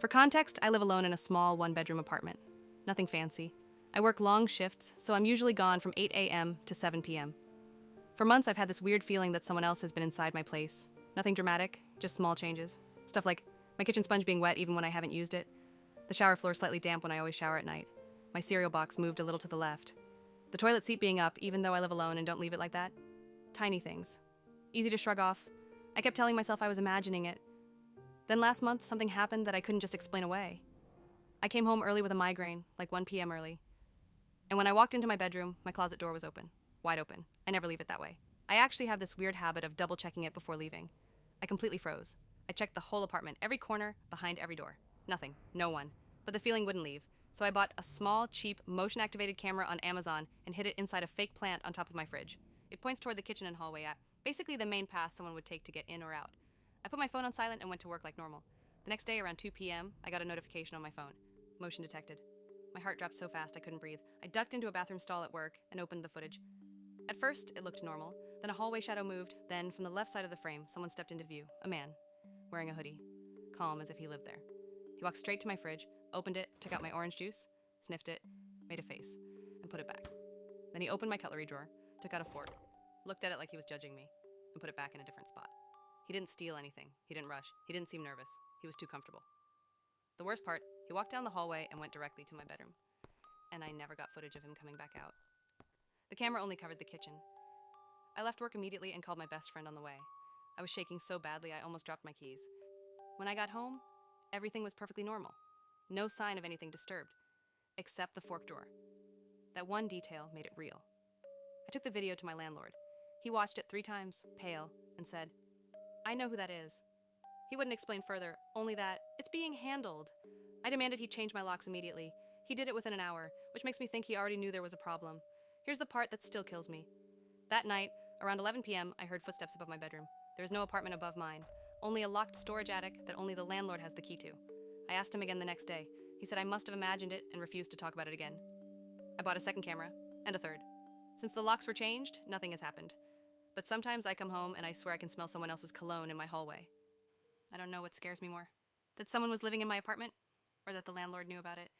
For context, I live alone in a small one-bedroom apartment. Nothing fancy. I work long shifts, so I'm usually gone from 8 a.m. to 7 p.m. For months, I've had this weird feeling that someone else has been inside my place. Nothing dramatic, just small changes. Stuff like my kitchen sponge being wet even when I haven't used it, the shower floor slightly damp when I always shower at night, my cereal box moved a little to the left, the toilet seat being up even though I live alone and don't leave it like that. Tiny things. Easy to shrug off. I kept telling myself I was imagining it. Then last month, something happened that I couldn't just explain away. I came home early with a migraine, like 1 p.m. early. And when I walked into my bedroom, my closet door was open. Wide open. I never leave it that way. I actually have this weird habit of double-checking it before leaving. I completely froze. I checked the whole apartment, every corner, behind every door. Nothing. No one. But the feeling wouldn't leave. So I bought a small, cheap, motion-activated camera on Amazon and hid it inside a fake plant on top of my fridge. It points toward the kitchen and hallway at, basically the main path someone would take to get in or out. I put my phone on silent and went to work like normal. The next day, around 2 p.m., I got a notification on my phone. Motion detected. My heart dropped so fast I couldn't breathe. I ducked into a bathroom stall at work and opened the footage. At first, it looked normal. Then a hallway shadow moved. Then, from the left side of the frame, someone stepped into view. A man, wearing a hoodie, calm as if he lived there. He walked straight to my fridge, opened it, took out my orange juice, sniffed it, made a face, and put it back. Then he opened my cutlery drawer, took out a fork, looked at it like he was judging me, and put it back in a different spot. He didn't steal anything. He didn't rush. He didn't seem nervous. He was too comfortable. The worst part, he walked down the hallway and went directly to my bedroom. And I never got footage of him coming back out. The camera only covered the kitchen. I left work immediately and called my best friend on the way. I was shaking so badly I almost dropped my keys. When I got home, everything was perfectly normal. No sign of anything disturbed, except the fork drawer. That one detail made it real. I took the video to my landlord. He watched it 3 times, pale, and said, "I know who that is." He wouldn't explain further, only that it's being handled. I demanded he change my locks immediately. He did it within an hour, which makes me think he already knew there was a problem. Here's the part that still kills me. That night, around 11 p.m., I heard footsteps above my bedroom. There is no apartment above mine, only a locked storage attic that only the landlord has the key to. I asked him again the next day. He said I must have imagined it and refused to talk about it again. I bought a second camera, and a third. Since the locks were changed, nothing has happened. But sometimes I come home and I swear I can smell someone else's cologne in my hallway. I don't know what scares me more. That someone was living in my apartment, or that the landlord knew about it.